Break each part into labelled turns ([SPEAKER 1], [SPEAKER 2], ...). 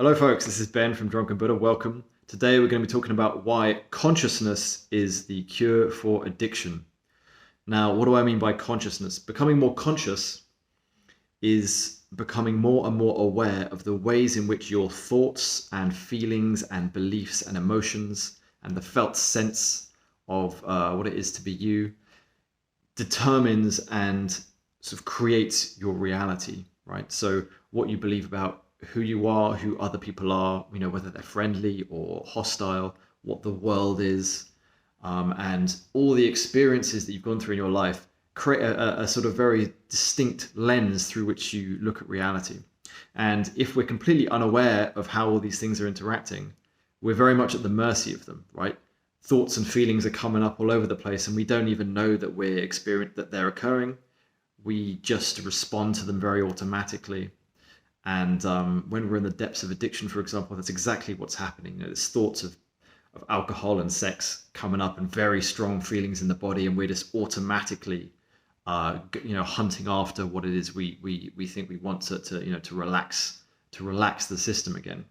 [SPEAKER 1] Hello, folks. This is Ben from Drunken Buddha. Welcome. Today, we're going to be talking about why consciousness is the cure for addiction. Now, what do I mean by consciousness? Becoming more conscious is becoming more and more aware of the ways in which your thoughts and feelings and beliefs and emotions and the felt sense of what it is to be you determines and sort of creates your reality, right? So, what you believe about who you are, who other people are, whether they're friendly or hostile, what the world is, and all the experiences that you've gone through in your life create a sort of very distinct lens through which you look at reality. And if we're completely unaware of how all these things are interacting, we're very much at the mercy of them, right? Thoughts and feelings are coming up all over the place, and we don't even know that that they're occurring. We just respond to them very automatically. And when we're in the depths of addiction, for example, that's exactly what's happening. There's thoughts of alcohol and sex coming up and very strong feelings in the body, and we're just automatically, hunting after what it is we think we want to relax the system again,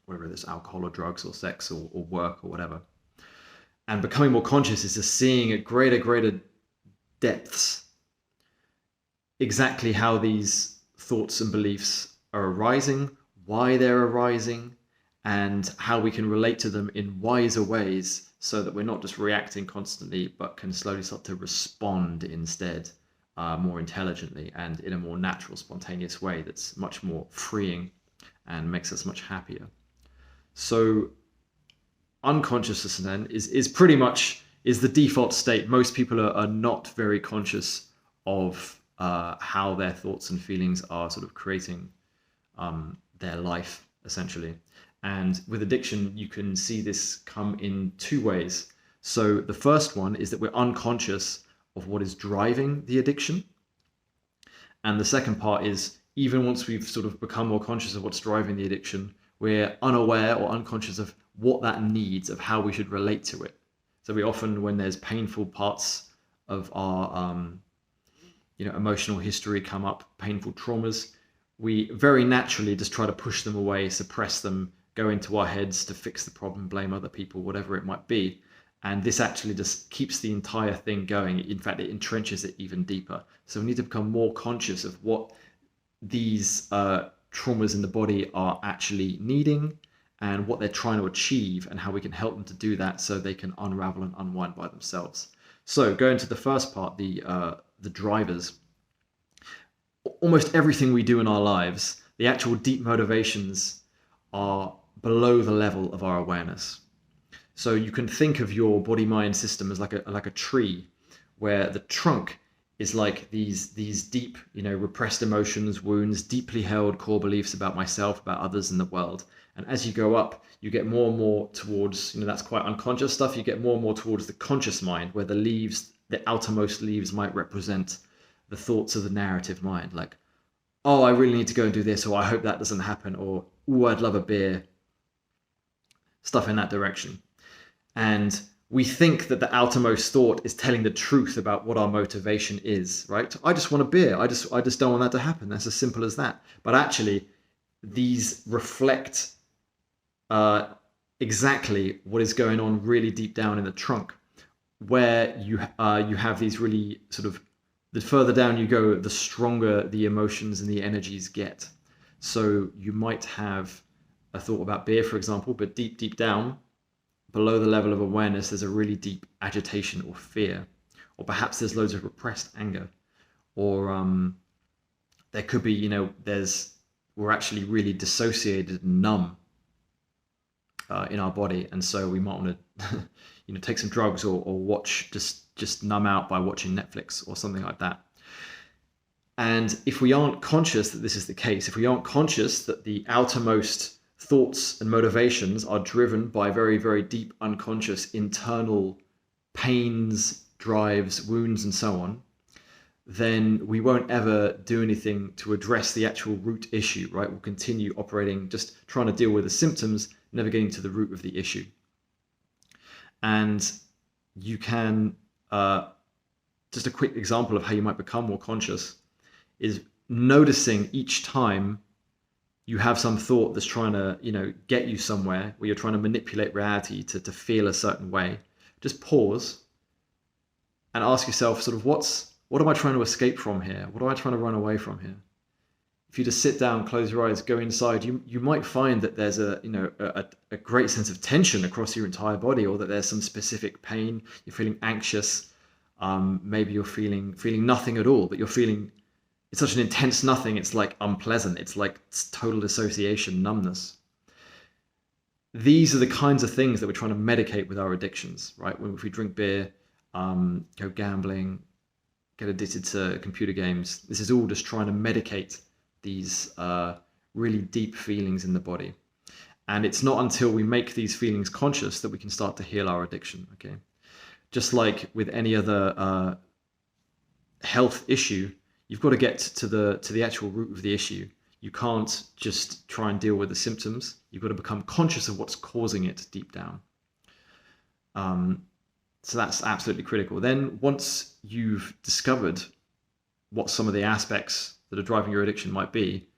[SPEAKER 1] whether it's alcohol or drugs or sex or work or whatever. And becoming more conscious is just seeing at greater depths exactly how these thoughts and beliefs are arising, why they're arising, and how we can relate to them in wiser ways so that we're not just reacting constantly, but can slowly start to respond instead, more intelligently and in a more natural, spontaneous way that's much more freeing and makes us much happier. So unconsciousness then is pretty much is the default state. Most people are not very conscious of how their thoughts and feelings are sort of creating their life, essentially. And with addiction, you can see this come in two ways. So the first one is that we're unconscious of what is driving the addiction. And the second part is even once we've sort of become more conscious of what's driving the addiction, we're unaware or unconscious of what that needs, of how we should relate to it. So we often, when there's painful parts of our emotional history come up, painful traumas, we very naturally just try to push them away, suppress them, go into our heads to fix the problem, blame other people, whatever it might be. And this actually just keeps the entire thing going. In fact, it entrenches it even deeper. So we need to become more conscious of what these traumas in the body are actually needing and what they're trying to achieve and how we can help them to do that so they can unravel and unwind by themselves. So going to the first part, the drivers. Almost everything we do in our lives, the actual deep motivations are below the level of our awareness. So you can think of your body-mind system as like a tree, where the trunk is like these deep, repressed emotions, wounds, deeply held core beliefs about myself, about others in the world. And as you go up, you get more and more towards, that's quite unconscious stuff. You get more and more towards the conscious mind, where the outermost leaves might represent the thoughts of the narrative mind, like, oh, I really need to go and do this, or I hope that doesn't happen, or, ooh, I'd love a beer, stuff in that direction. And we think that the outermost thought is telling the truth about what our motivation is, right? I just want a beer. I just don't want that to happen. That's as simple as that. But actually, these reflect exactly what is going on really deep down in the trunk, where you have these really sort of, the further down you go, the stronger the emotions and the energies get. So you might have a thought about beer, for example, but deep down, below the level of awareness, there's a really deep agitation or fear, or perhaps there's loads of repressed anger, or there could be, we're actually really dissociated and numb in our body, and so we might want to, take some drugs or watch, just numb out by watching Netflix or something like that. And if we aren't conscious that this is the case, if we aren't conscious that the outermost thoughts and motivations are driven by very, very deep, unconscious internal pains, drives, wounds, and so on, then we won't ever do anything to address the actual root issue, right? We'll continue operating, just trying to deal with the symptoms, never getting to the root of the issue. And you can, just a quick example of how you might become more conscious is noticing each time you have some thought that's trying to, get you somewhere, where you're trying to manipulate reality to feel a certain way, just pause and ask yourself sort of what am I trying to escape from here? What am I trying to run away from here? If you just sit down, close your eyes, go inside, you might find that there's a great sense of tension across your entire body, or that there's some specific pain. You're feeling anxious. Maybe you're feeling nothing at all, but you're feeling it's such an intense nothing. It's like unpleasant. It's like total dissociation, numbness. These are the kinds of things that we're trying to medicate with our addictions, right? If we drink beer, go gambling, get addicted to computer games, this is all just trying to medicate these really deep feelings in the body. And it's not until we make these feelings conscious that we can start to heal our addiction, okay? Just like with any other health issue, you've got to get to the actual root of the issue. You can't just try and deal with the symptoms. You've got to become conscious of what's causing it deep down. So that's absolutely critical. Then once you've discovered what some of the aspects that are driving your addiction might be,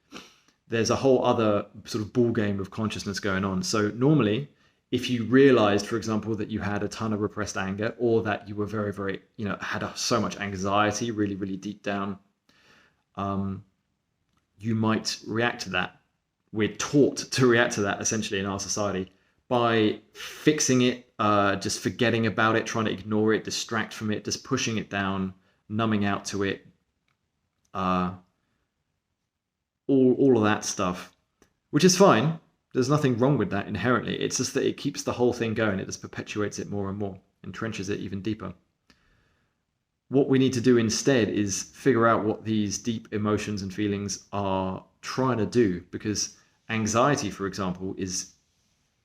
[SPEAKER 1] there's a whole other sort of ball game of consciousness going on. So normally, if you realized, for example, that you had a ton of repressed anger, or that you were very, very, had so much anxiety really, really deep down, you might react to that. We're taught to react to that essentially in our society by fixing it, just forgetting about it, trying to ignore it, distract from it, just pushing it down, numbing out to it, all of that stuff, which is fine. There's nothing wrong with that inherently. It's just that it keeps the whole thing going. It just perpetuates it more and more, entrenches it even deeper. What we need to do instead is figure out what these deep emotions and feelings are trying to do, because anxiety, for example, is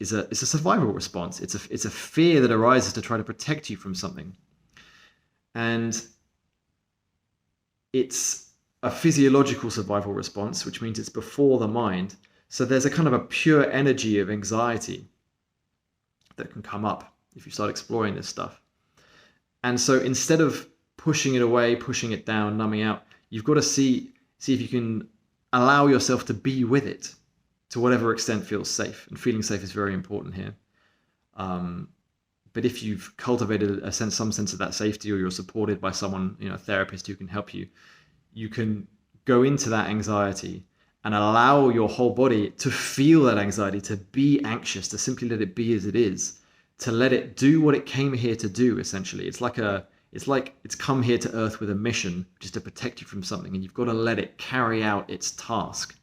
[SPEAKER 1] a survival response. It's a fear that arises to try to protect you from something, and it's a physiological survival response, which means it's before the mind. So there's a kind of a pure energy of anxiety that can come up if you start exploring this stuff. And so instead of pushing it away, pushing it down, numbing out, you've got to see if you can allow yourself to be with it to whatever extent feels safe. And feeling safe is very important here. But if you've cultivated some sense of that safety, or you're supported by someone, a therapist who can help you, you can go into that anxiety and allow your whole body to feel that anxiety, to be anxious, to simply let it be as it is, to let it do what it came here to do, essentially. It's like it's come here to Earth with a mission, which is to protect you from something, and you've got to let it carry out its task,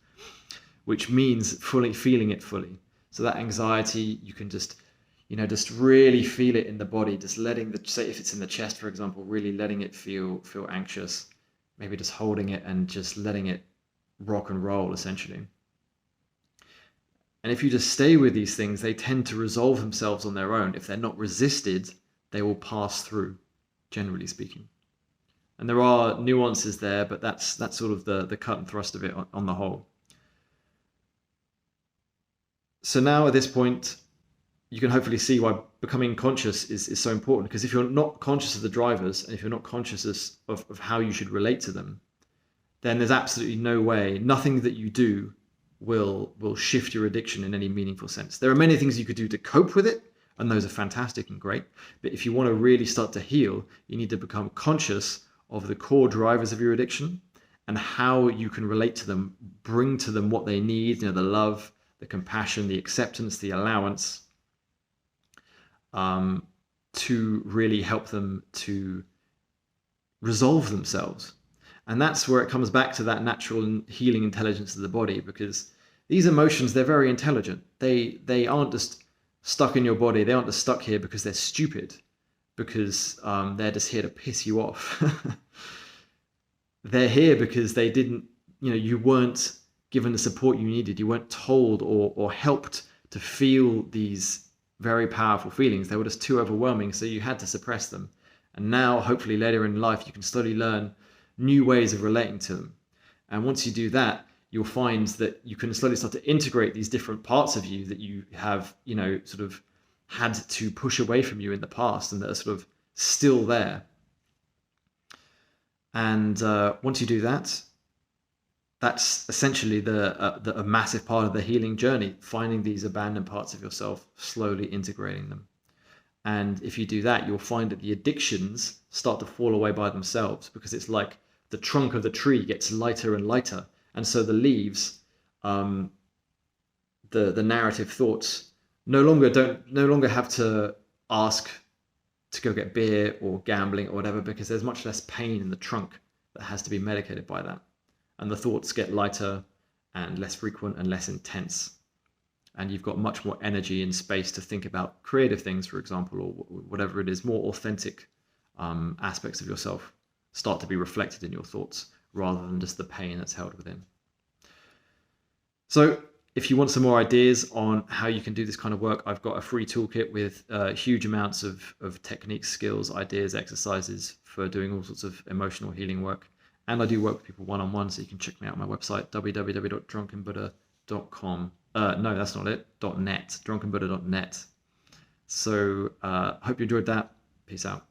[SPEAKER 1] which means fully feeling it fully. So that anxiety, you can just really feel it in the body, just letting say if it's in the chest, for example, really letting it feel anxious, maybe just holding it and just letting it rock and roll, essentially. And if you just stay with these things, they tend to resolve themselves on their own. If they're not resisted, they will pass through, generally speaking. And there are nuances there, but that's sort of the cut and thrust of it on the whole. So now at this point, you can hopefully see why becoming conscious is so important, because if you're not conscious of the drivers, and if you're not conscious of how you should relate to them, then there's absolutely no way, nothing that you do will shift your addiction in any meaningful sense. There are many things you could do to cope with it, and those are fantastic and great. But if you want to really start to heal, you need to become conscious of the core drivers of your addiction and how you can relate to them, bring to them what they need, the love, the compassion, the acceptance, the allowance, to really help them to resolve themselves. And that's where it comes back to that natural and healing intelligence of the body, because these emotions, they're very intelligent. They aren't just stuck in your body. They aren't just stuck here because they're stupid, because they're just here to piss you off. They're here because they didn't, you weren't given the support you needed. You weren't told or helped to feel these very powerful feelings. They were just too overwhelming, so you had to suppress them. And now, hopefully later in life, you can slowly learn new ways of relating to them. And once you do that, you'll find that you can slowly start to integrate these different parts of you that you have, sort of had to push away from you in the past, and that are sort of still there. And once you do that, that's essentially a massive part of the healing journey, finding these abandoned parts of yourself, slowly integrating them. And if you do that, you'll find that the addictions start to fall away by themselves, because it's like the trunk of the tree gets lighter and lighter. And so the leaves, the narrative thoughts no longer have to ask to go get beer or gambling or whatever, because there's much less pain in the trunk that has to be medicated by that. And the thoughts get lighter and less frequent and less intense. And you've got much more energy and space to think about creative things, for example, or whatever it is. More authentic aspects of yourself start to be reflected in your thoughts, rather than just the pain that's held within. So if you want some more ideas on how you can do this kind of work, I've got a free toolkit with huge amounts of techniques, skills, ideas, exercises for doing all sorts of emotional healing work. And I do work with people one-on-one, so you can check me out on my website, www.drunkenbuddha.com. No, that's not it, .net, drunkenbuddha.net. So hope you enjoyed that. Peace out.